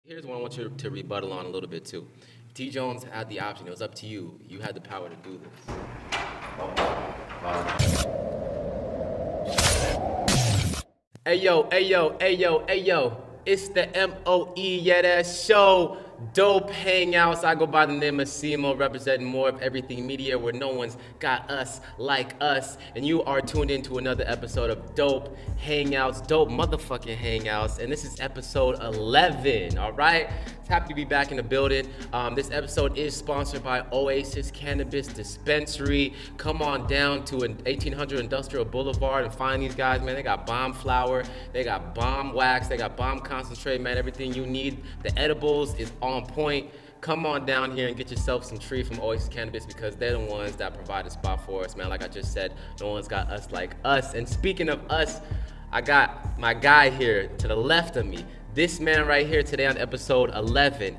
Here's one I want you to rebuttal on a little bit too. T. Jones had the option. It was up to you. You had the power to do this. Hey yo, hey yo, hey yo, hey yo. It's the MOE, yeah, that show. Dope Hangouts. I go by the name of Simo, representing more of everything media where no one's got us like us. And you are tuned into another episode of Dope Hangouts, Dope motherfucking Hangouts. And this is episode 11, all right? It's happy to be back in the building. This episode is sponsored by Oasis Cannabis Dispensary. Come on down to 1800 Industrial Boulevard and find these guys, man. They got bomb flower, they got bomb wax, they got bomb concentrate, man. Everything you need. The edibles is on point. Come on down here and get yourself some tree from Oasis Cannabis because they're the ones that provide a spot for us, man. Like I just said, no one's got us like us. And speaking of us, I got my guy here to the left of me. This man right here today on episode 11,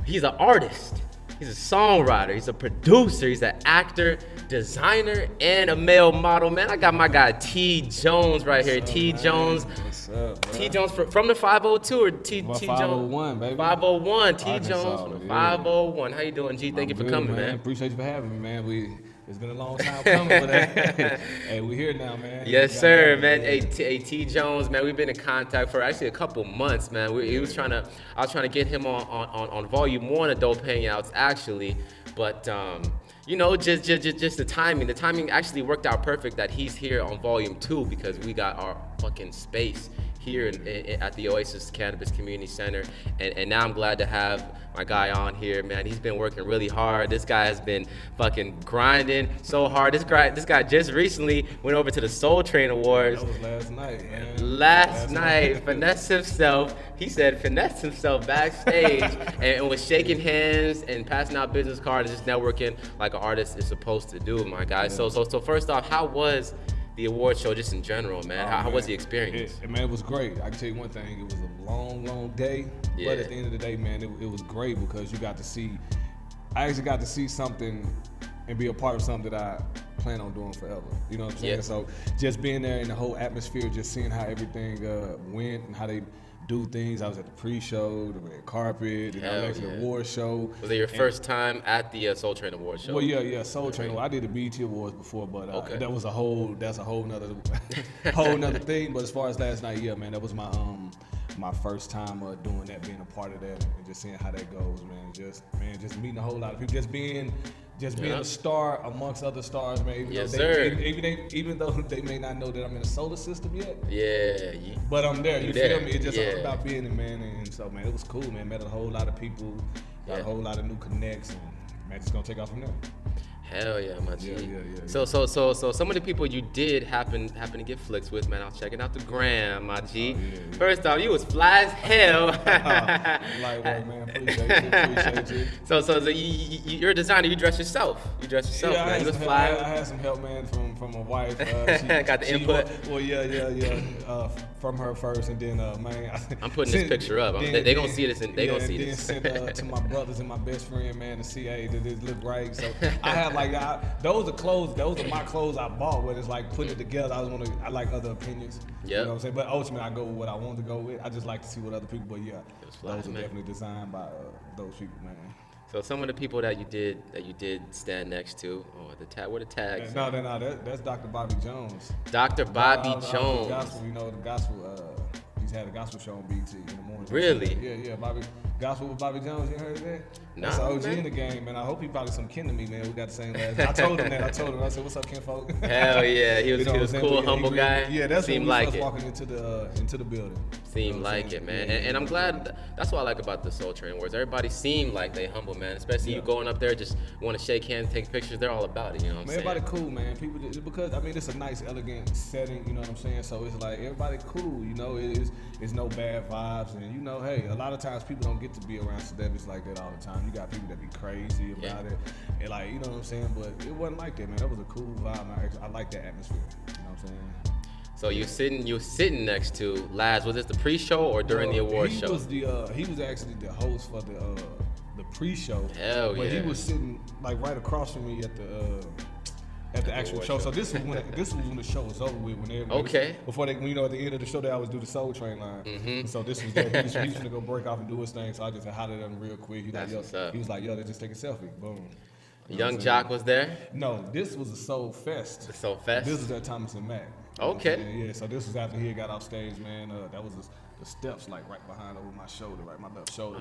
he's an artist, he's a songwriter, he's a producer, he's an actor, designer, and a male model. Man, I got my guy T. Jones right here. T. Jones. What's up, bro? T. Jones from the 502 or T. Well, T. Jones? 501, baby. 501. T. Arkansas, Jones from the yeah. 501. How you doing, G? Thank you for Good, coming, man. Appreciate you for having me, man. It's been a long time coming, but hey, we here now, man. Yes, sir, man. Hey, T. Jones, man. We've been in contact for actually a couple months, man. I was trying to get him on volume 1 of Dope Hangouts, actually, but you know, just the timing. The timing actually worked out perfect that he's here on volume 2 because we got our fucking space here at the Oasis Cannabis Community Center, and now I'm glad to have my guy on here, man. He's been working really hard. This guy has been fucking grinding so hard. This guy just recently went over to the Soul Train Awards. That was last night, man. Last night, finessed himself. He said finessed himself backstage and was shaking hands and passing out business cards, just networking like an artist is supposed to do, my guy. So first off, how was the award show just in general, man? How was the experience? Man, it was great. I can tell you one thing, it was a long day, Yeah. but at the end of the day, man, it was great because I actually got to see something and be a part of something that I plan on doing forever. You know what I'm saying? Yeah. So just being there in the whole atmosphere, just seeing how everything went and how they do things. I was at the pre-show, the red carpet, and I was at the award show. Was it your first time at the Soul Train Award show? Well, yeah, Soul Train. Well, I did the BET Awards before, but Okay. that's a whole nother whole nother thing. But as far as last night, yeah, man, that was my first time doing that, being a part of that, and just seeing how that goes, man. Just meeting a whole lot of people, just being Yeah. a star amongst other stars, man. Yes, sir. Even though they may not know that I'm in the solar system yet, Yeah. but I'm there. You there. feel me? It's just all Yeah. about being it, man. And so, man, it was cool, man. Met a whole lot of people, got Yeah. a whole lot of new connects, and man, just gonna take off from there. Hell yeah, my G. Yeah. So some of the people you did happen to get flicks with, man. I was checking out the gram, my G. Yeah. First off, you was fly as hell. Light work, man. Appreciate you. So you're a designer. You dress yourself. Yeah, man. You was fly. I had some help, man, from my wife. Got the input. Well, yeah. From her first, and then man. I'm putting this picture up. They gonna see this, and they gonna see then this. sent to my brothers and my best friend, man, to see, hey, did this look right? So I had those are my clothes I bought. Where it's like putting it together. I like other opinions. Yep. You know what I'm saying? But ultimately, I go with what I want to go with. I just like to see what other people. But yeah, was fly, those are man. definitely designed by those people, man. So some of the people that you did stand next to, where the tags? No, that's Dr. Bobby Jones. Dr. Bobby The Jones. gospel, the gospel. He's had a gospel show on BT in the morning. Really? Yeah. Gospel with Bobby Jones. You heard that? Nah, That's an OG man. in the game, man. I hope he probably some kin to me, man. We got the same last name. I told him that. I said, "What's up, kinfolk?" Hell yeah, he was You know what I'm cool, saying? But yeah, humble he guy. really- Yeah, that's Seemed when we like first it. walking into the building. Seemed You know what I'm like saying? it, man. Yeah, And I'm glad. That's what I like about the Soul Train Awards. Everybody seemed like they humble, man. Especially you Yeah. going up there, just want to shake hands, take pictures. They're all about it. You know what I'm Man, saying? everybody cool, man. People because it's a nice, elegant setting. You know what I'm saying? So it's like everybody cool. You know, it's no bad vibes, and hey, a lot of times people don't get to be around celebrities like that all the time. You got people that be crazy about it, and like you know what I'm saying. But it wasn't like that, man. That was a cool vibe. I like that atmosphere. You know what I'm saying? So you sitting next to Laz. Was this the pre-show or during the award he show? He was actually the host for the pre-show. Hell but yeah. he was sitting like right across from me at the actual show. So this was when the show was over with. Before they, at the end of the show, they always do the Soul Train line. And so this was that. He was gonna go break off and do his thing. So I just hollered at him real quick. He was like, yo, they just take a selfie. Boom. Young Jock was there? No, this was a Soul Fest. The Soul Fest? This was at Thomas and Mack. Okay. Yeah, so this was after he had got off stage, man. That was the steps like right behind over my shoulder, right, my left shoulder.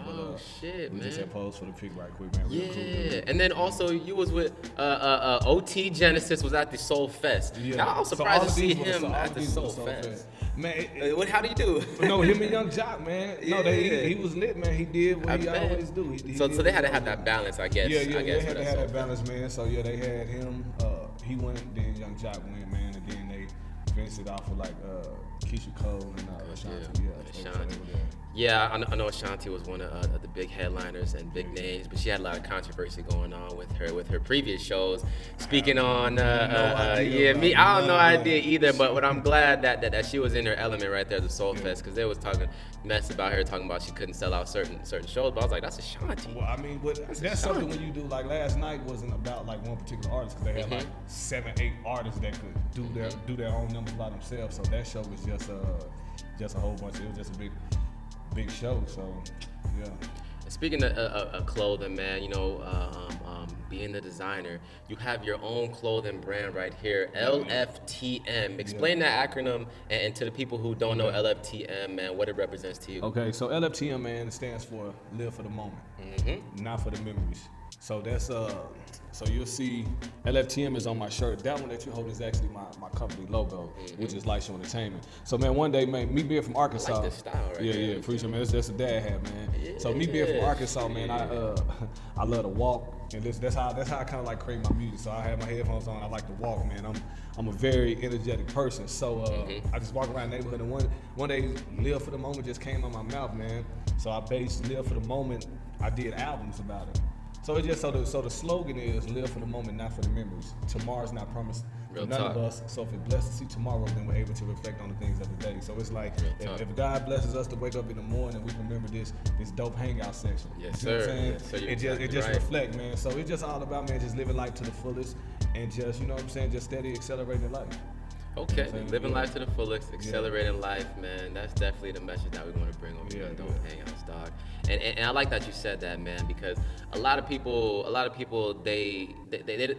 Shit, we man. just had posed for the pic right quick, man. Real cool. And then also you was with OT Genesis was at the Soul Fest. Yeah. I was surprised to see him at the Soul Fest. Man, how do you do? No, him and Young Jock, man. No, he was lit, man. He did what he always do. So they had to have that balance, I guess. Yeah, they had to have that balance, man. So yeah, they had him. He went, then Young Jock went, man, and then they finished it off with like Keisha Cole and Ashanti. Yeah, I know Ashanti was one of the big headliners and big names, but she had a lot of controversy going on with her previous shows. Speaking on, I don't know idea either, but I'm glad that she was in her element right there at the Soul Fest, because they was talking mess about her, talking about she couldn't sell out certain shows, but I was like, that's Ashanti. Well, I mean, that's something when you do, like last night wasn't about like one particular artist, because they had like 7, 8 artists that could do their own numbers by themselves, so that show was just a whole bunch. It was just a big show. So yeah. Speaking of clothing, man, being the designer, you have your own clothing brand right here, LFTM. Explain that acronym and to the people who don't know LFTM, man, what it represents to you. Okay, so LFTM, man, stands for Live for the Moment, not for the memories. So that's so you'll see LFTM is on my shirt. That one that you hold is actually my company logo, which is Light Show Entertainment. So man, one day, man, me being from Arkansas, I like this style right here. appreciate, man. That's a dad hat, man. Yeah. So me being from Arkansas, man, I love to walk, and that's how I kind of like create my music. So I have my headphones on. I like to walk, man. I'm a very energetic person. So I just walk around the neighborhood, and one day, Live for the Moment just came on my mouth, man. So I based Live for the Moment. I did albums about it. So it just so the slogan is live for the moment, not for the memories. Tomorrow's not promised to none of us. So if it's blessed to see tomorrow, then we're able to reflect on the things of the day. So it's like if God blesses us to wake up in the morning, we remember this dope hangout section. Yes, you know sir. What I'm saying? Yes, it just reflect, man. So it's just all about, man, just living life to the fullest and just, you know what I'm saying, just steady accelerating life. Okay, living life to the fullest, accelerating life, man. That's definitely the message that we want to bring over here on Dope Hangouts, dog. And I like that you said that, man, because a lot of people, they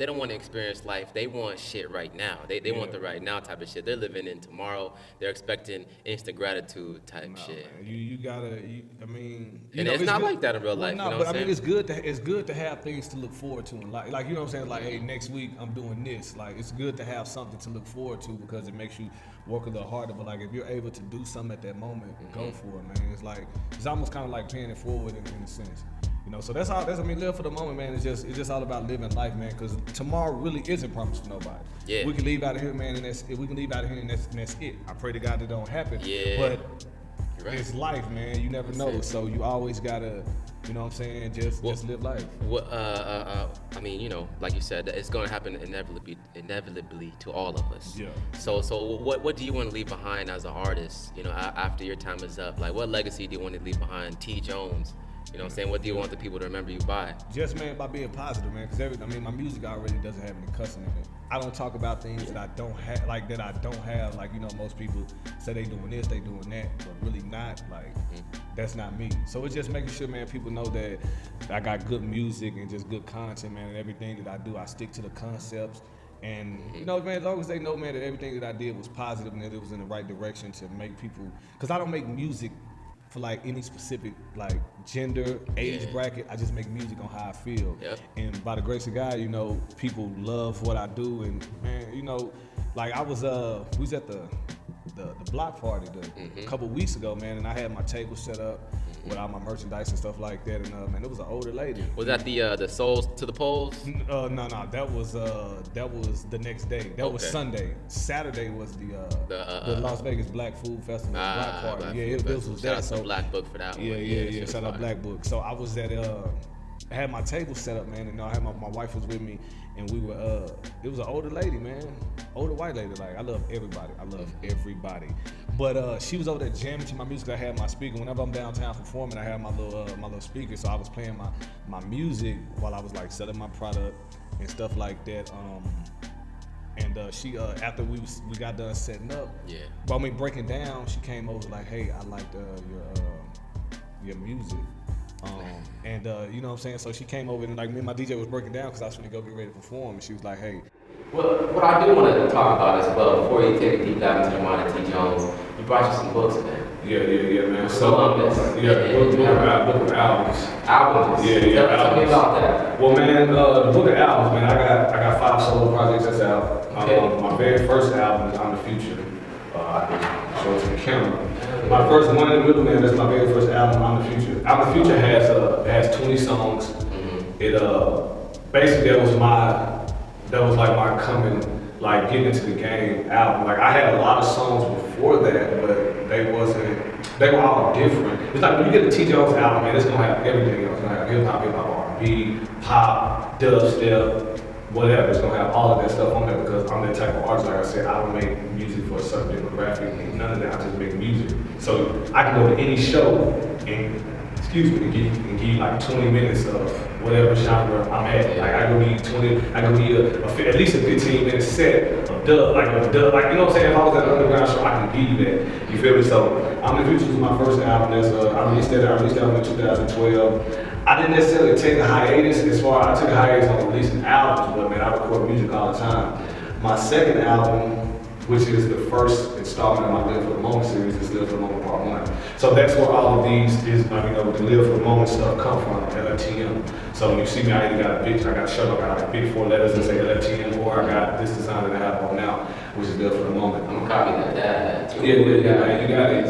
don't want to experience life. They want shit right now. They want the right now type of shit. They're living in tomorrow. They're expecting instant gratitude type shit. Man, you gotta. I mean, it's not like that in real life. No, but I mean, it's good to have things to look forward to in life. Like, you know what I'm saying? Like, hey, next week I'm doing this. Like, it's good to have something to look forward to because it makes you work a little harder. But like, if you're able to do something at that moment, go for it, man. It's almost kind of like paying it forward in a sense. You know, so that's live for the moment, man. It's just all about living life, man. Because tomorrow really isn't promised for nobody. Yeah. We can leave out of here, man, and that's it. I pray to God that don't happen. Yeah. But it's life, man. You never know. So you always gotta, you know what I'm saying, just live life. I mean, you know, like you said, it's gonna happen inevitably to all of us. Yeah. So what do you want to leave behind as an artist? You know, after your time is up, like what legacy do you want to leave behind? T. Jones. You know what I'm saying? What do you want the people to remember you by? Just, man, by being positive, man. Because my music already doesn't have any cussing in it. I don't talk about things that I don't have, like that I don't have. Like, you know, most people say they doing this, they doing that, but really not. Like, that's not me. So it's just making sure, man, people know that I got good music and just good content, man. And everything that I do, I stick to the concepts. And, you know, man, as long as they know, man, that everything that I did was positive and that it was in the right direction to make people, because I don't make music for like any specific like gender, age bracket. I just make music on how I feel. Yep. And by the grace of God, you know, people love what I do. And man, you know, like we was at the block party a couple weeks ago, man, and I had my table set up with all my merchandise and stuff like that. And man, it was an older lady. Was that the Souls to the Poles? No, that was the next day. That was Sunday. Saturday was the Las Vegas Black Food Festival Black Party. It was that. Shout out to Black Book for that one. Yeah. Shout out Black Book. So I was at I had my table set up, man, and I had my wife was with me, and we were it was an older lady, man, older white lady. Like, I love everybody, but she was over there jamming to my music. I had my speaker. Whenever I'm downtown performing, I have my little speaker, so I was playing my music while I was like selling my product and stuff like that. And she after we got done setting up, but I mean breaking down, she came over like, hey, I liked your music. And you know what I'm saying? So she came over and like me and my DJ was breaking down because I was going to go get ready to perform. And she was like, hey. Well, what I do want to talk about as well, before you take a deep dive into the mind of T. Jones, you brought you some books, man. Yeah, man. So, book of albums. Albums? Yeah. Tell me about that. Well, man, the book of albums, man, I got 5 solo projects that's out. Okay. My very first album is I'm the Future. I can show it to the camera. My first one in the middle, man, that's my very first album, I'm the Future. I'm the Future has 20 songs. It basically that was like my coming, like getting into the game album. Like I had a lot of songs before that, but they were all different. It's like when you get a T. Jones album, man, it's gonna have everything else. It's gonna have hip hop, R&B, pop, dubstep, whatever. It's gonna have all of that stuff on there because I'm that type of artist. Like I said, I don't make music for a certain demographic. None of that. I just make music. So I can go to any show and give you like 20 minutes of whatever genre I'm at. Like I can be at least a 15-minute set of dub, like you know what I'm saying? If I was at an underground show, I can give you that. You feel me? So I'm the Future was my first album. I released that in 2012. I didn't necessarily take a hiatus I took a hiatus on releasing albums, but man, I record music all the time. My second album, which is the first installment of my Live for the Moment series, is Live for the Moment Part 1. So that's where all of these the Live for the Moment stuff come from, LFTM. So when you see me, I either got a shirt, I got like big 4 letters that say LFTM, or I got this design that I have on now, which is Live for the Moment. I'm gonna copy that. Yeah, you got it.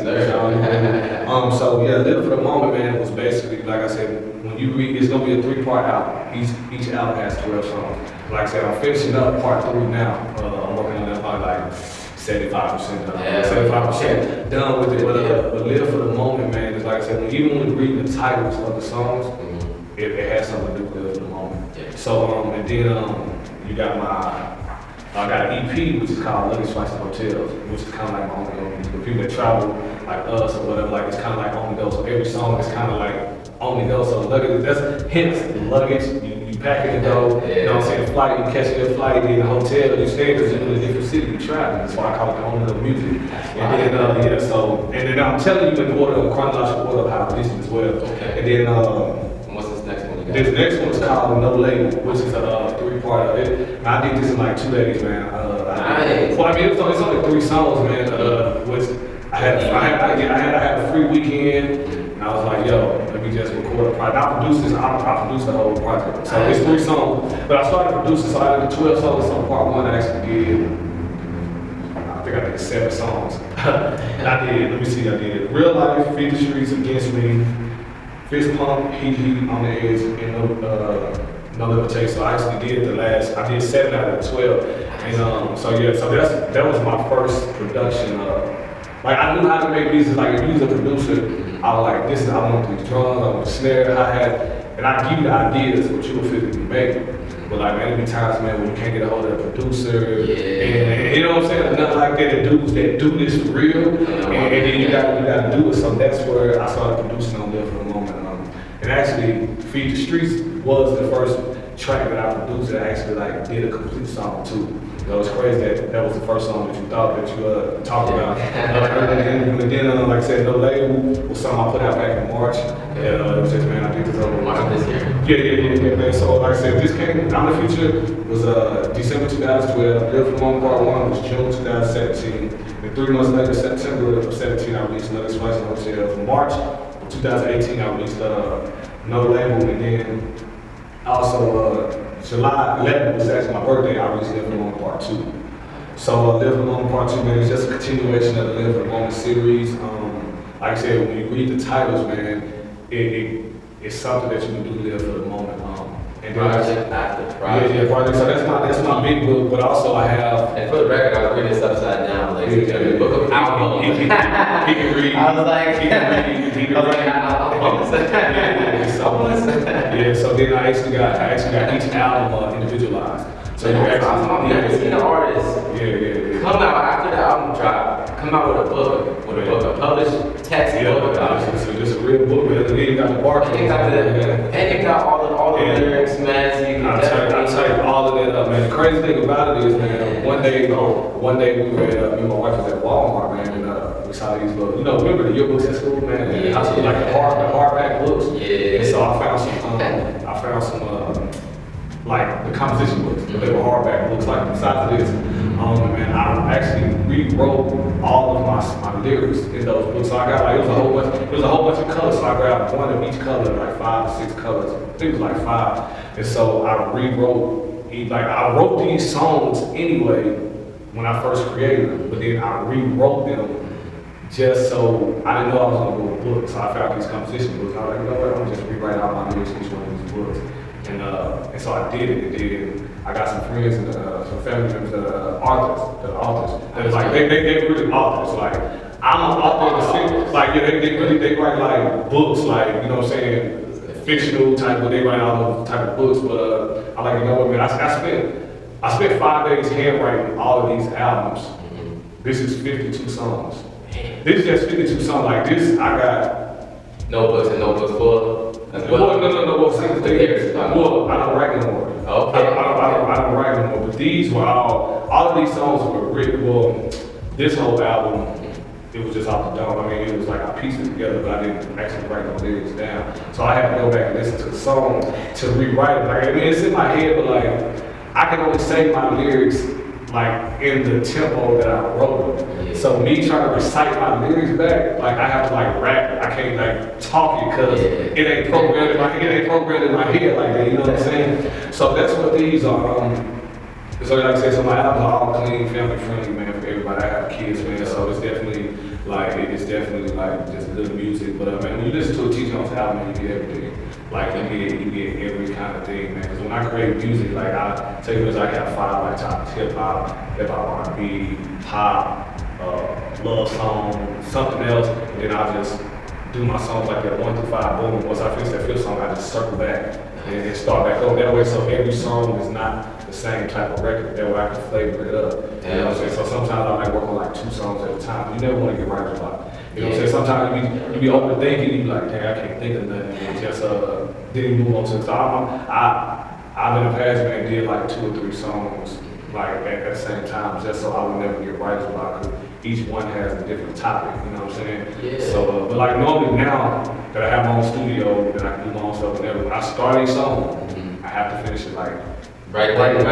So yeah, Live for the Moment, man, was basically, like I said, when you read, it's gonna be a 3-part album. Each album has 12 songs. Like I said, I'm finishing up part 3 now. I'm working on that probably like 75% done. 75% done with it. But Live for the Moment, man, is like I said, even when you read the titles of the songs, it has something to do with Live for the Moment. Yeah. So and then you got I got an EP which is called Luggage Flights and Hotels, which is kind of like my own the people that travel like us or whatever, like it's kind of like on the go. So every song is kind of like on the go. So luggage, that's hence luggage. You pack it and go. You know what I'm saying? Flight, you catch your flight in a hotel, you stay because you're in a different city, you travel. That's why I call it the on the go music. And then I'm telling you in order, chronological order of how I listen as well. Okay. And then what's this next one you got? This next one is called No Label, which is a 3-part of it. And I did this in like 2 days, man. Nice. Well, I mean, it's only 3 songs, man. Which I had a free weekend, and I was like, yo, let me just record a project. I produced the whole project. So it's 3 songs, but I started producing, so I did 12 songs on part 1. I actually did, I think I did 7 songs. I did Real Life, Feed the Streets, Against Me, Fist Pump, Heat, On the Edge, and No Limitation. So I actually did I did 7 out of 12. And so that was my first production. Like I knew how to make music. Like if you was a producer, I was like, I want these drums, I want the snare, hi-hat, and I give you the ideas what you would physically make. But like man, there be times, man, when you can't get a hold of the producer, and you know what I'm saying? There's nothing like that. The dudes that do this for real, and then you gotta do it. So that's where I started producing on Live for the Moment. And actually, Feed the Streets was the first track that I produced that actually like did a complete song too. It was crazy that was the first song that you thought that you talked about. And then, like I said, No Label was something I put out back in March. And it was just, man, I did this over March this year. Yeah, man. So like I said, this came, I'm the Future was December 2012. Live for the Moment Part 1 was June 2017. And 3 months later, September of 17, I released Luggage Flights and Hotels. March of 2018, I released No Label, and then also July 11th was actually my birthday. I released Live for the Moment Part 2. So Live for the Moment Part 2, man, it's just a continuation of the Live for the Moment series. Like I said, when you read the titles, man, it's something that you can do Live for the Moment. And then Project after project. Yeah, project. So that's my big book, but also I have. And for the record, I was reading this upside down, like the book of album. He can read. I was like, he can read. So then I actually got each album individualized. So you actually, I've never seen an artist come out after the album drop, come out with a book, a published text book about it. So it's a real book, man. got the bar. And it got all the lyrics, man. So you can I typed all of that up, man. The crazy thing about it is, man, one day we were me and my wife was at Walmart, man, and we saw these little, remember the yearbooks at school, man? And I saw like the hardback books. Yeah. And so I found some, like the composition books, but they were hardback books, like besides of this. Man, I actually rewrote all of my lyrics in those books. So I got like, it was a whole bunch of colors. So I grabbed one of each color, like 5 or 6 colors. I think it was like 5. And so I wrote these songs anyway when I first created them, but then I rewrote them just so I didn't know I was gonna go with books. So I found these composition books. I was like, what, I'm gonna just rewrite out my lyrics in each one of these books. And so I did it. I got some friends and some family members that are authors. And it's like they really authors. Like I'm an author in the sense, like they write like books, like you know what I'm saying, fictional type, but they write all those type of books. But I like man, I spent 5 days handwriting all of these albums. This is 52 songs. This is just 52 songs. Like this, I got notebooks and notebooks full. No. Well, see, the thing is, I don't write no more. Okay. I don't write no more. But these were all of these songs were written. Well, this whole album, it was just off the dome. I mean, it was like I pieced it together, but I didn't actually write no lyrics down. So I had to go back and listen to the song to rewrite it. Like, I mean, it's in my head, but like, I can only say my lyrics like in the tempo that I wrote them. Yeah. So me trying to recite my lyrics back, like I have to like rap. I can't like talk it because it ain't programmed in my head like that. You know what I'm saying? So that's what these are. So like I said, so my albums are all clean, family friendly, man, for everybody. I have kids, man, so it's definitely like just good music. But man, when you listen to a T. Jones album, you get everything. Like you get every kind of thing, man. Because when I create music, like I tell you this, I got 5 like topics: hip hop, R&B, pop, love song, something else. And then I just do my songs like that 1 through 5. Boom. Once I finish that 5th song, I just circle back and start back over that way. So every song is not the same type of record. That way I can flavor it up. You know what I'm saying? So sometimes I like work on like 2 songs at a time. You never want to get right a lot. You know what I'm saying? Sometimes you be overthinking, you be like, dang, I can't think of nothing. And just then you move on to the song. I've in the past, man, did like 2 or 3 songs like at the same time, just so I would never get writer's block. Cause each one has a different topic, you know what I'm saying? Yeah. So, but like normally now that I have my own studio, that I can do my own stuff, whenever when I start a song, I have to finish it like right then.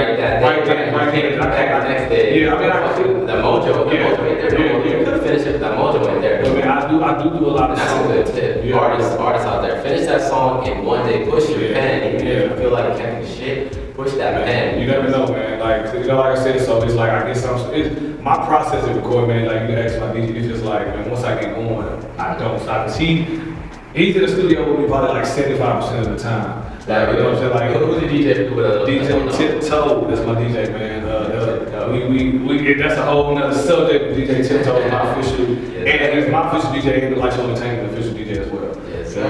Next day. Yeah, I mean, I could. The mojo ain't there. You could finish it. The mojo ain't there. But man, I do a lot of songs. That's a good tip. Yeah. Artists out there, finish that song in one day. Push your pen. Even if you feel like you can't do shit, push that pen. You never know, man. Like like I said, so it's like I get my process of recording, man. Like you ask my DJ, it's just like, man, once I get going, I don't stop. Cause he's in the studio with me probably like 75% of the time. Like, you know what I'm saying? Like, who's the DJ do with us? DJ Tiptoe, that's my DJ, man. That's a whole nother subject. DJ Tiptoe is my official, and he's my official DJ, and the Light Show Entertainment official DJ as well. Yes, sir.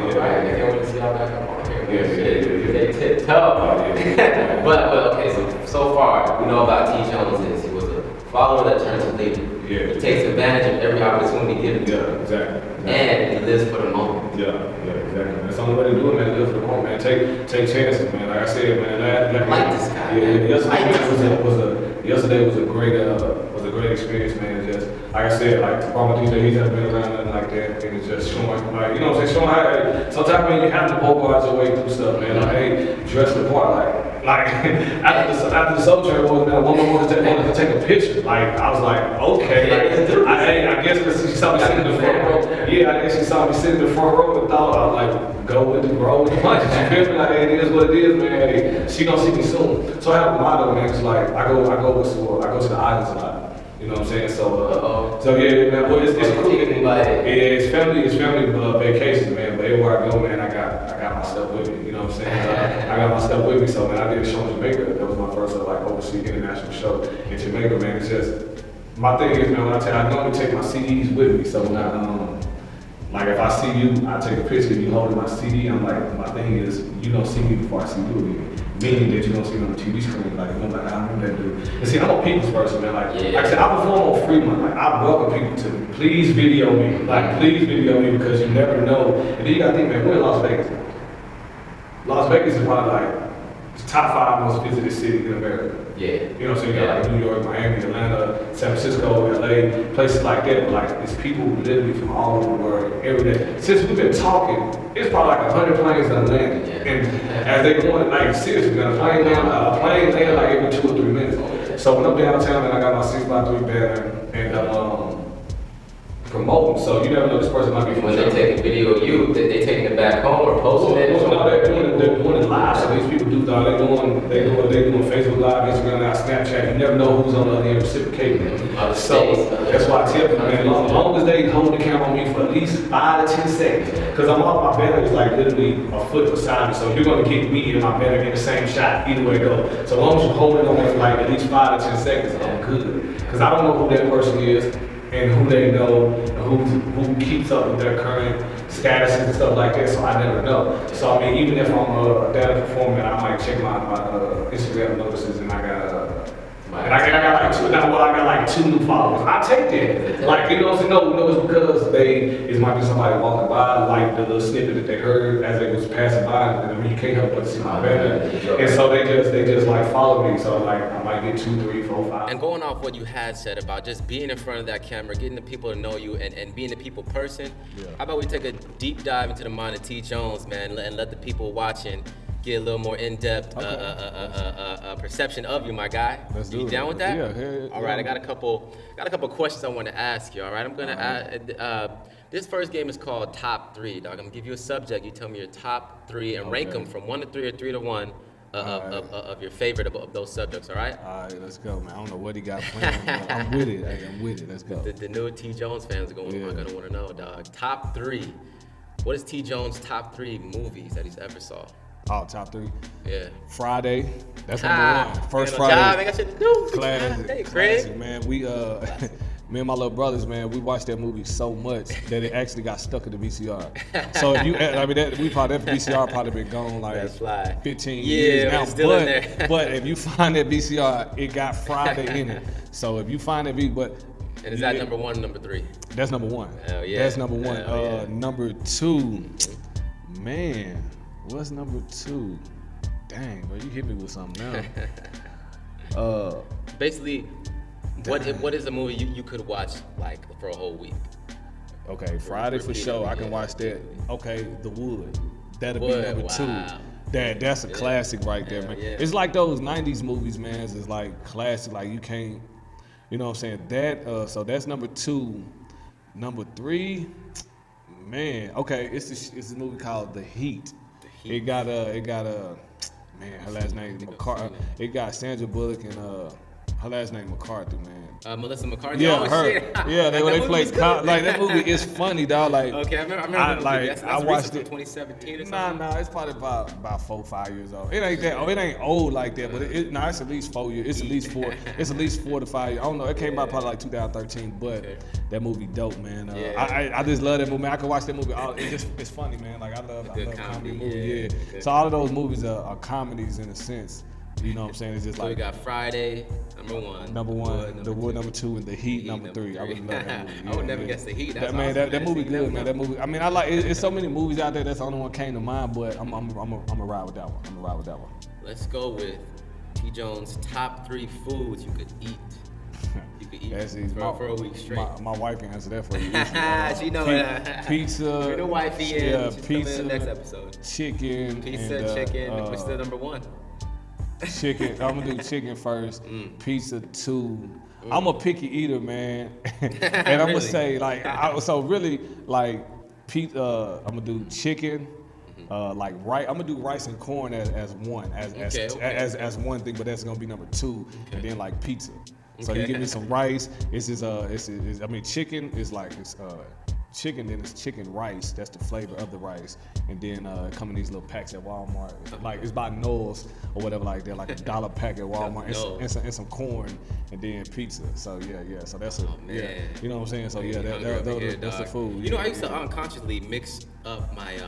All right, I can't wait to see y'all back up on here. DJ Tiptoe. But okay, so far we know about T. Jones is he was a follower that turns a leader. Yeah. He takes advantage of every opportunity given to him. Exactly. And he lives for the moment. Yeah, exactly. That's the only way to do it, man. Live for the moment, man. Take chances, man. Like I said, man. This guy. Yesterday was a great experience, man. Just like I said, like Obama DJ, he's never been around nothing like that, and it's just showing, like, you know what I'm saying, showing how sometimes, man, you have to vocalize your way through stuff, man. Like, hey, dress the part, like after the Soul was, man, one wanted to take a picture. Like I was like, okay, like, I guess because she saw me sitting in the front row. Yeah, I guess she saw me sitting in the front row and thought I was like, go with the punches. You feel me? Like, hey, it is what it is, man. Hey, she gonna see me soon. So I have a motto, man. It's like I go to the islands a lot. You know what I'm saying? So yeah, man. Well, it's cool. It's family vacations, man. But everywhere I go, man, I got my stuff with me. You know what I'm saying? I got my stuff with me. So man, I did a show in Jamaica. That was my first like overseas international show in Jamaica, man. It's just my thing is, man. When I normally take my CDs with me. So when like if I see you, I take a picture of you holding my CD. I'm like, my thing is, you don't see me before I see you again. meaning that you're gonna see on the TV screen. Like, I'm like, I remember that dude. And see, I'm a people's person, man. Like I said, I perform on Fremont. Like, I welcome people to please video me. Like, please video me because you never know. And then you gotta think, man, we're in Las Vegas. Las Vegas is probably like the top 5 most visited cities in America. Yeah. You know what I'm saying? You got like New York, Miami, Atlanta, San Francisco, LA, places like that. But like, it's people literally from all over the world every day. Since we've been talking, it's probably like 100 planes that landed. Yeah. And as they going, like seriously, man, a plane land like every 2 or 3 minutes. So when I'm downtown, man, I got my 6x3 banner and promoting. So you never know, this person might be when they take a video of you, they taking it back home or posting it. No, they're doing it live. So these people do they're doing Facebook Live, Instagram Live, Snapchat. You never know who's on the other end reciprocating. So that's why I tell people, man, as long as they hold the camera on me for at least 5 to 10 seconds, because I'm off my banner is like literally a foot beside me. So you're gonna get me and my banner in the same shot either way it goes. So as long as you hold it on me for like at least 5 to 10 seconds, I'm good. Because I don't know who that person is and who they know, and who keeps up with their current statuses and stuff like that, so I never know. So I mean, even if I'm a data performer, I might check my Instagram notices, and I got like 2 new followers. I take that. Like, you know what I'm saying? No, it's because it might be somebody walking by, like the little snippet that they heard as they was passing by, and I mean, you can't help but see my banner. And so they just like follow me. So like, I might get 2, 3, 4, 5. And going off what you had said about just being in front of that camera, getting the people to know you, and being a people person, how about we take a deep dive into the mind of T. Jones, man, and let the people watching get a little more in-depth perception of you, my guy. Let's do you it. down with that? Yeah. All right, I got a couple questions I want to ask you. All right, I'm gonna add. This first game is called Top 3, dog. I'm gonna give you a subject. You tell me your top 3 and rank them from 1 to 3 or 3 to 1 of your favorite of those subjects. All right. All right, let's go, man. I don't know what he got planned, but I'm with it. Let's go. The new T. Jones fans are gonna want to know, dog. Top 3. What is T. Jones' top 3 movies that he's ever saw? Oh, top 3. Yeah. Friday. That's number 1. First Friday. Job, I got shit to do. Classic, man. We me and my little brothers, man, we watched that movie so much that it actually got stuck in the VCR. So if you, that VCR probably been gone like 15 years now. Still in there. But if you find that VCR, it got Friday in it. So if you find that and is that number 1, number 3? That's number 1. Hell yeah. That's number 1. Number 2, man. What's number 2? Dang, bro, you hit me with something now. Basically, what is a movie you could watch like for a whole week? Okay, Friday for sure. I can watch that. Okay, The Wood. That'll be number 2. That's a classic right there, man. It's like those 90s movies, man. It's like classic. Like you can't, you know what I'm saying? That. So that's number 2. Number 3, man. Okay, it's a movie called The Heat. It got man, her last name is McCarthy. It got Sandra Bullock and her last name McCarthy, man. Melissa McCarthy. Yeah, her. Shit. Yeah, they play like that movie is funny, dog. Like okay, I remember that's I watched it. 2017 or something. Nah, it's probably about 4 or 5 years old. It ain't that. It ain't old like that, but it's at least 4 years. It's at least 4. It's at least 4 to 5 years. I don't know. It came out probably like 2013, but that movie dope, man. I just love that movie. Man. I can watch that movie. It's funny, man. Like I love comedy movies. Yeah. So all of those movies are comedies in a sense. You know what I'm saying? It's just so like we got Friday, number 1. The Wood, number 2, and The Heat, number 3. I really love that movie. I would never guess The Heat. That's man, that movie good, man. That movie. I mean, I like. It's so many movies out there. That's the only one came to mind. But I'm a ride with that one. Let's go with T. Jones' top 3 foods you could eat. You could eat for a week straight. My wife can answer that for you. She know that. Pizza. You're the wifey. Yeah, pizza. In the next episode. Chicken. Chicken. What's the number 1? Chicken. I'm gonna do chicken first. Pizza 2. I'm a picky eater, man, and I'm gonna say like pizza. I'm gonna do chicken. Like rice. I'm gonna do rice and corn as one as one thing, but that's gonna be number 2, and then like pizza. So you give me some rice. Chicken is like chicken, then it's chicken rice. That's the flavor of the rice, and then come in these little packs at Walmart. Like it's by Knowles or whatever like that, like $1 pack at Walmart, and some corn, and then pizza. So yeah. So that's you know what I'm saying. So that's the food. You know, I used to unconsciously mix up my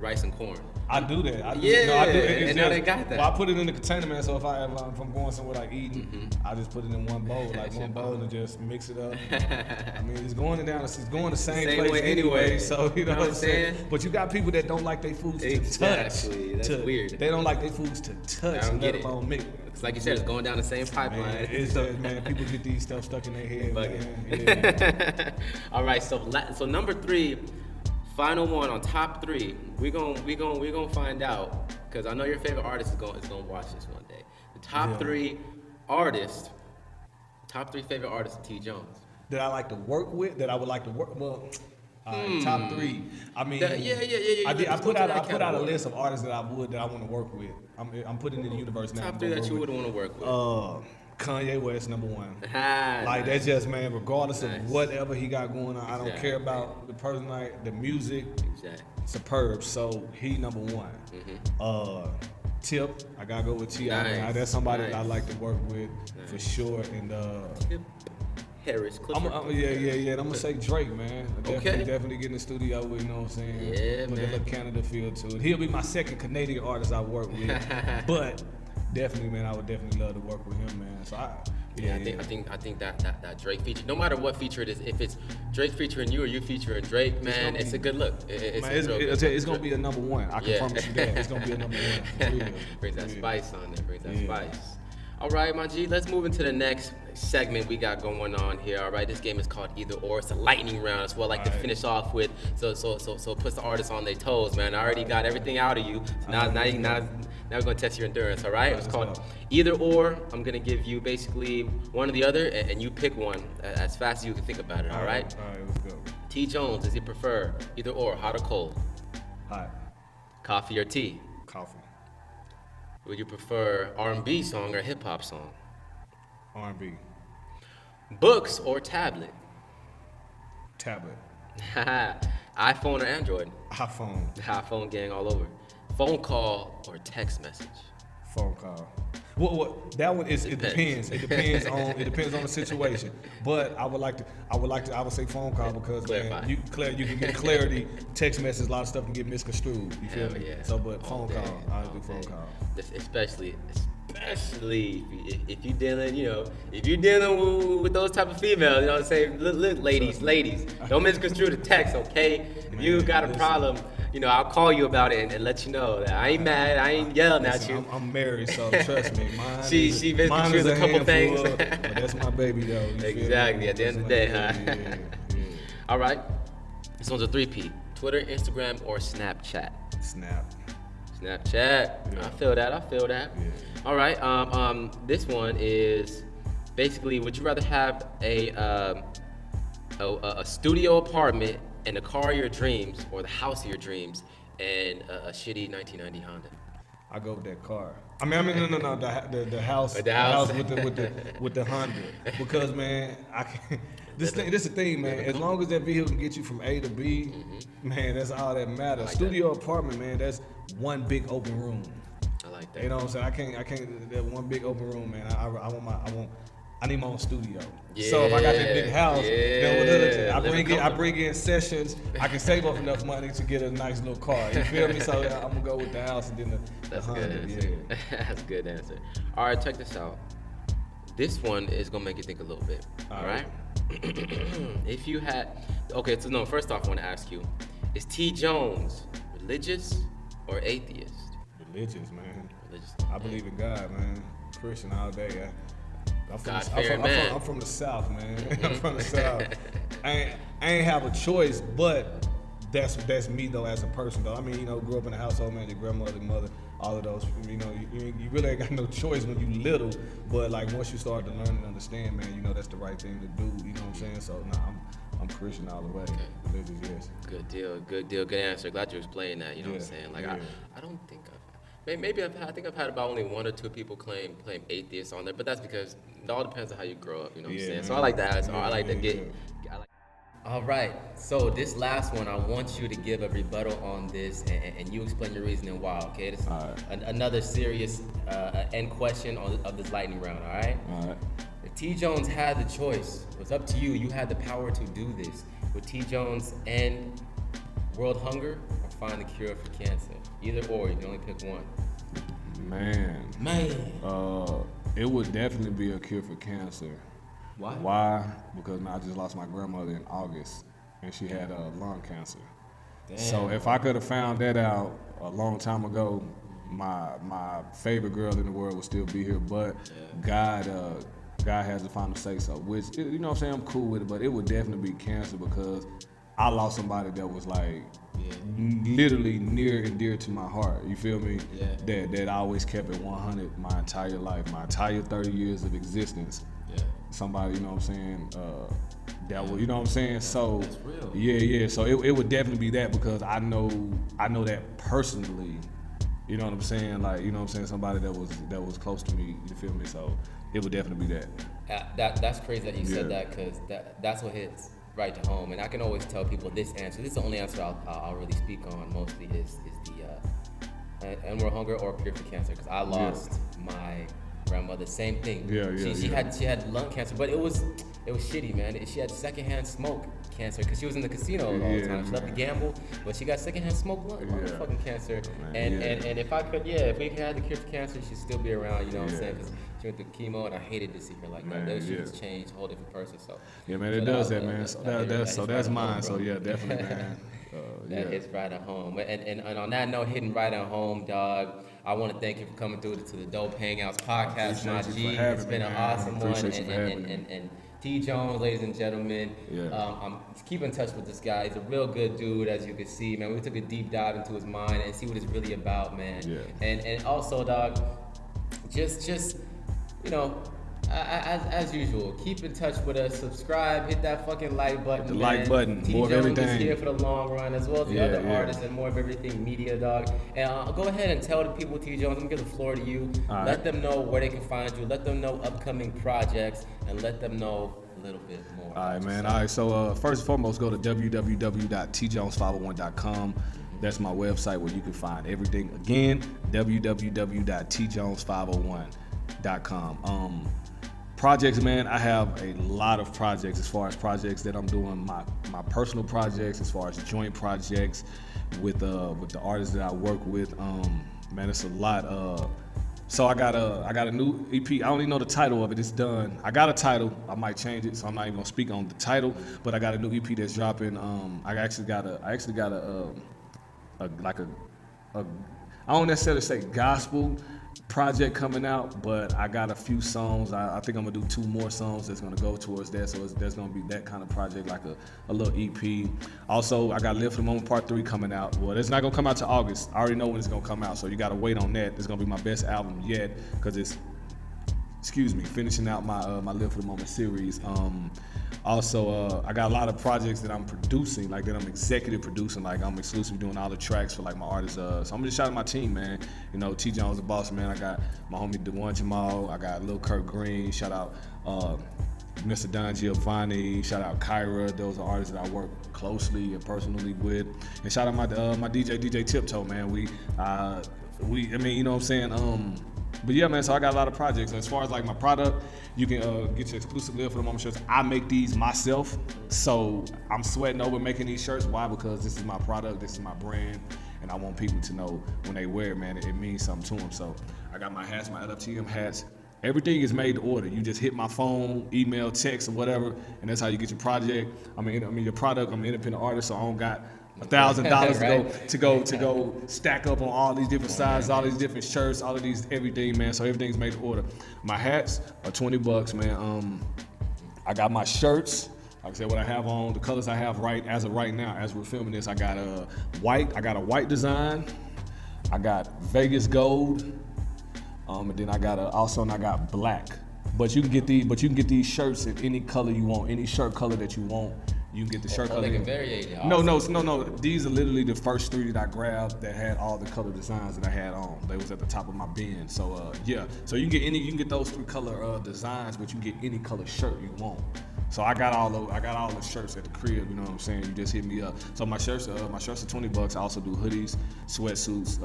rice and corn. I do that. I do, Yeah, no, I do, it's and now they got that. Well, I put it in the container, man. So if I'm going somewhere like eating, I just put it in one bowl, and just mix it up. I mean, it's going the same place way anyway. So you know what I'm saying. saying? But you got people that don't like their foods to Exactly. touch. That's weird. They don't like their foods to touch. I don't get it. Mix. It's like you said, it's going down the same pipeline. Man, it's man, people get these stuff stuck in their head, Bugging. man. Yeah. All right, so number 3, final one on top 3. We gonna find out, because I know your favorite artist is gonna watch this one day. The top 3 artists, top 3 favorite artists of T. Jones. That I like to work with, that I would like to work. Well, top 3. I mean, I put out a list of artists that I want to work with. I'm putting it in the universe now. Top 3 that you would want to work with. Kanye West, number 1. Like that's just, man, regardless of whatever he got going on, I don't care about the person, the music. Exactly. Superb. So he number 1. Tip, I gotta go with T. Nice. That's somebody that I like to work with for sure. And Tip Harris, Clifford. And I'm gonna say Drake, man. Definitely get in the studio with, you know what I'm saying? Yeah, Put man. a little Canada feel to it. He'll be my second Canadian artist I work with, but definitely, man, I would definitely love to work with him, man. So I think that Drake feature, no matter what feature it is, if it's Drake featuring you or you featuring Drake, man, it's a good look. It's gonna be a number 1. I can promise you that. It's gonna be a number 1. Brings that spice on there. Brings that spice. All right, my G, let's move into the next segment we got going on here. All right, this game is called Either Or. It's a lightning round. That's what I like to finish off with. So it puts the artists on their toes, man. I already got everything out of you. So now we're gonna test your endurance. All right, it's called Either Or. I'm gonna give you basically one or the other, and you pick one as fast as you can think about it. All right. All right, let's go. T. Jones, does he prefer either or, hot or cold? Hot. Coffee or tea? Coffee. Would you prefer R&B song or hip hop song? R&B. Books or tablet? Tablet. iPhone or Android? iPhone. iPhone gang all over. Phone call or text message? Phone call. What that one is, it depends. It depends on the situation. But I would say phone call because Clarify. man, you can get clarity. Text message, a lot of stuff can get misconstrued. You feel me? Yeah. So, but phone call, I'll do phone call. Especially if you're dealing with those type of females, you know what I'm saying? Look, ladies, don't misconstrue the text, okay? If you got a problem, I'll call you about it and let you know that I ain't mad, I ain't yelling at you. I'm married, so trust me. She misconstrues a couple things. But that's my baby, though. Exactly. At the end of the day, huh? Yeah. All right. This one's a 3P. Twitter, Instagram, or Snapchat? Snapchat. Yeah. I feel that. Yeah. All right. This one is basically: would you rather have a studio apartment and the car of your dreams, or the house of your dreams and a shitty 1990 Honda? I go with that car. No, the house. The house with the Honda, because man, I can. This is the thing, man. As long as that vehicle can get you from A to B, man, that's all that matters. Like Studio apartment, man, that's one big open room. I like that. You know what I'm saying? I can't. That one big open room, man. I need my own studio. Yeah, so if I got that big house, then I Living bring in sessions. I can save up enough money to get a nice little car. You feel me? So I'm gonna go with the house and then the Honda. Good answer. Yeah. That's a good answer. All right, check this out. This one is gonna make you think a little bit. All right. If you had, first off, I want to ask you: is T. Jones religious or atheist? Religious, man. Religious. I believe in God, man. Christian all day. I'm from the South, man. I'm from the South. I ain't have a choice, but that's me though as a person though. I mean, grew up in a household, man. Your grandmother, mother, all of those. You really ain't got no choice when you little, but like once you start to learn and understand, man, that's the right thing to do. You know what I'm saying? So I'm Christian all the way. Okay. Religious, yes. Good deal, good answer. Glad you explained that. You know what I'm saying? Like I don't think I think I've had about only one or two people claim atheist on there, but that's because it all depends on how you grow up. You know what I'm saying? Man. So I like to ask. I like to get. All right. So this last one, I want you to give a rebuttal on this, and you explain your reasoning why. Okay? This is another serious end question of this lightning round. All right. All right. If T. Jones had the choice, it was up to you. You had the power to do this. Would T. Jones end world hunger find the cure for cancer? Either or, you can only pick one. Man. It would definitely be a cure for cancer. Why? Why? Because I just lost my grandmother in August, and she had lung cancer. Damn. So if I could have found that out a long time ago, my favorite girl in the world would still be here. But God has the final say so. Which, you know what I'm saying, I'm cool with it, but it would definitely be cancer because I lost somebody that was like literally near and dear to my heart. You feel me? Yeah. That I always kept it 100 my entire life, my entire 30 years of existence. Yeah. Somebody, you know what I'm saying, that was, you know what I'm saying? So that's real. Yeah. So it would definitely be that because I know that personally. You know what I'm saying? Like, you know what I'm saying? Somebody that was close to me. You feel me? So it would definitely be that. That's crazy that you said that because that's what hits right to home. And I can always tell people this answer. This is the only answer I'll really speak on mostly is the and we're hunger or cure for cancer because I lost my grandmother. Same thing. She had lung cancer, but it was shitty, man. She had secondhand smoke cancer because she was in the casino all the time. She loved to gamble, but she got secondhand smoke lung fucking cancer. And if we had the cure for cancer, she'd still be around. You know what I'm saying? Because she went through chemo, and I hated to see her like that. Those shit changed, whole different person. So man, it does that, man. So that's mine. So yeah, definitely, man. That hits right at home. And on that note, hitting right at home, dog, I want to thank you for coming through to the Dope Hangouts podcast, my G. It's been an awesome one. And T. Jones, ladies and gentlemen, I'm keep in touch with this guy. He's a real good dude, as you can see, man. We took a deep dive into his mind and see what it's really about, man. And also, dog, just you know, as usual, keep in touch with us. Subscribe, hit that fucking like button. The like button, T. more of Jones everything. is here for the long run, as well as the other artists and more of everything media, dog. And go ahead and tell the people, T. Jones, I'm gonna give the floor to you. Let them know where they can find you. Let them know upcoming projects, and let them know a little bit more. All right, man. All right, so first and foremost, go to www.tjones501.com. That's my website where you can find everything. Again, www.tjones501.com. Projects, man, I have a lot of projects as far as projects that I'm doing, my personal projects, as far as joint projects with the artists that I work with. Man, it's a lot. So I got a new EP. I don't even know the title of it. It's done. I got a title. I might change it, so I'm not even gonna speak on the title. But I got a new EP that's dropping. I actually got a I don't necessarily say gospel project coming out, but I got a few songs. I think I'm gonna do 2 more songs that's gonna go towards that. So there's gonna be that kind of project, like a little EP. Also, I got Live for the Moment Part 3 coming out. Well, it's not gonna come out till August. I already know when it's gonna come out, so you gotta wait on that. It's gonna be my best album yet, because it's, finishing out my Live for the Moment series. Also, I got a lot of projects that I'm producing, like that I'm executive producing, like I'm exclusively doing all the tracks for like my artists. So I'm just shouting out my team, man. You know, T. Jones, the boss, man. I got my homie DeJuan Jamal. I got Lil Kurt Green. Shout out Mr. Don Giovanni. Shout out Kyra. Those are artists that I work closely and personally with. And shout out my DJ Tiptoe, man. You know what I'm saying? But yeah, man, so I got a lot of projects. As far as like my product, you can get your exclusive Live for the Moment shirts. I make these myself, so I'm sweating over making these shirts. Why? Because this is my product, this is my brand, and I want people to know when they wear it, man, it means something to them. So I got my hats, my LFTM hats. Everything is made to order. You just hit my phone, email, text, or whatever, and that's how you get your project. Your product. I'm an independent artist, so I don't got $1,000 to go stack up on all these different sizes, all these different shirts, all of these everything, man. So everything's made to order. My hats are $20, man. I got my shirts. Like I said, what I have on, the colors I have as of right now, as we're filming this, I got a white. I got a white design. I got Vegas gold, and then I got black. But you can get these shirts in any color you want, any shirt color that you want. You can get the shirt color. They can vary it. No. These are literally the first 3 that I grabbed that had all the color designs that I had on. They was at the top of my bin. So yeah. So you can get those 3 color designs, but you can get any color shirt you want. So I got all the shirts at the crib. You know what I'm saying? You just hit me up. So my shirts are $20. I also do hoodies, sweatsuits,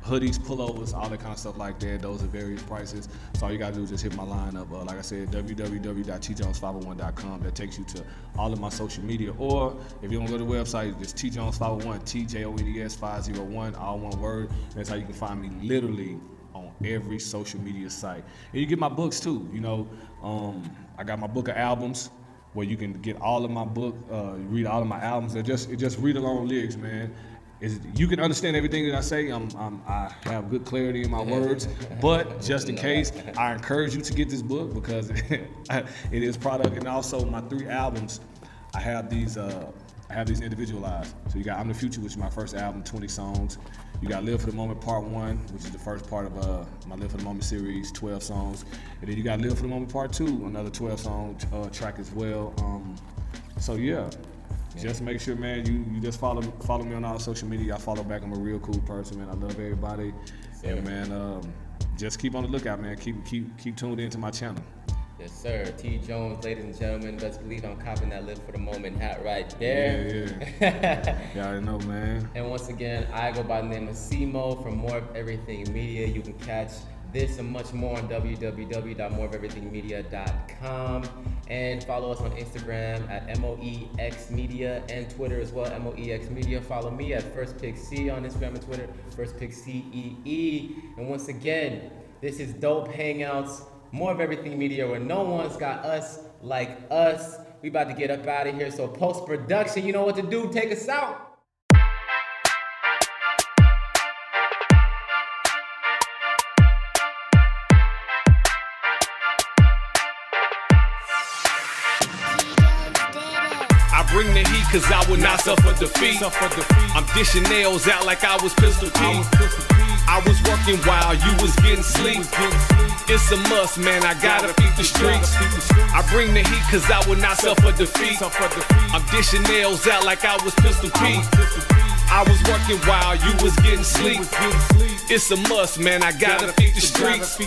hoodies, pullovers, all that kind of stuff like that. Those are various prices. So all you gotta do is just hit my line up. Like I said, www.tjones501.com. That takes you to all of my social media. Or if you don't go to the website, just tjones501, TJONES501, all one word. That's how you can find me literally on every social media site. And you get my books too. You know, I got my book of albums where you can get all of my book, read all of my albums. It just read along lyrics, man. You can understand everything that I say. I have good clarity in my words, but just in case, I encourage you to get this book because it is product. And also my 3 albums, I have these individualized. So you got I'm the Future, which is my first album, 20 songs. You got Live for the Moment Part 1, which is the first part of my Live for the Moment series, 12 songs. And then you got Live for the Moment Part 2, another 12-song track as well. So yeah. Just make sure, man, you just follow me on all social media. I follow back. I'm a real cool person, man. I love everybody. Yes, and man, just keep on the lookout, man. Keep tuned into my channel. Yes, sir. T. Jones, ladies and gentlemen. Best believe I'm copping that Live for the Moment hat right there. Yeah. Y'all already know, man. And once again, I go by the name of Simo from More of Everything Media. You can catch this and much more on www.moreofeverythingmedia.com, and follow us on Instagram at MOEXmedia and Twitter as well, MOEXmedia. Follow me at FirstPickC on Instagram and Twitter, FirstPickCEE. And once again, this is Dope Hangouts, More of Everything Media, where no one's got us like us. We about to get up out of here, so post-production, you know what to do. Take us out. Bring the heat, cause I will not suffer defeat. I'm dishing nails out like I was Pistol P. I was working while you was getting sleep. It's a must, man, I gotta beat the streets. I bring the heat, cause I will not suffer defeat. I'm dishing nails out like I was Pistol P. I was working while you was getting sleep. It's a must, man, I gotta beat the streets.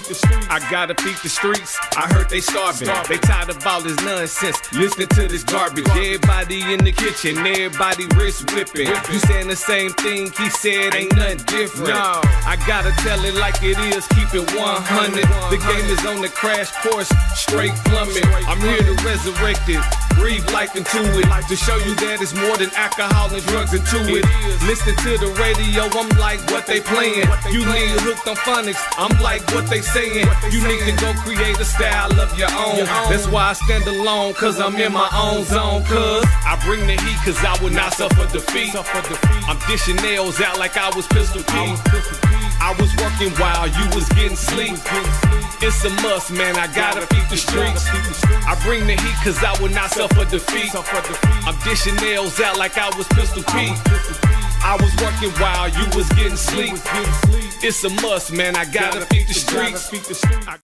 I gotta beat the streets. I heard they starving. They tired of all this nonsense, listening to this garbage. Everybody in the kitchen, everybody wrist whipping. You saying the same thing he said, ain't nothing different. No, I gotta tell it like it is, keep it 100. The game is on the crash course, straight plumbing. I'm here to resurrect it, breathe life into it, to show you that it's more than alcohol and drugs into it. Listen to the radio, I'm like what they playing. You need hooked on phonics, I'm like what they saying. You need to go create a style of your own. That's why I stand alone, cause I'm in my own zone. Cause I bring the heat, cause I will not suffer defeat. I'm dishing nails out like I was Pistol P. I was working while you was getting sleep. It's a must, man, I gotta beat the streets. I bring the heat, cause I will not suffer defeat. I'm dishing nails out like I was Pistol P. I was working while you was getting sleep. It's a must, man, I gotta beat the streets.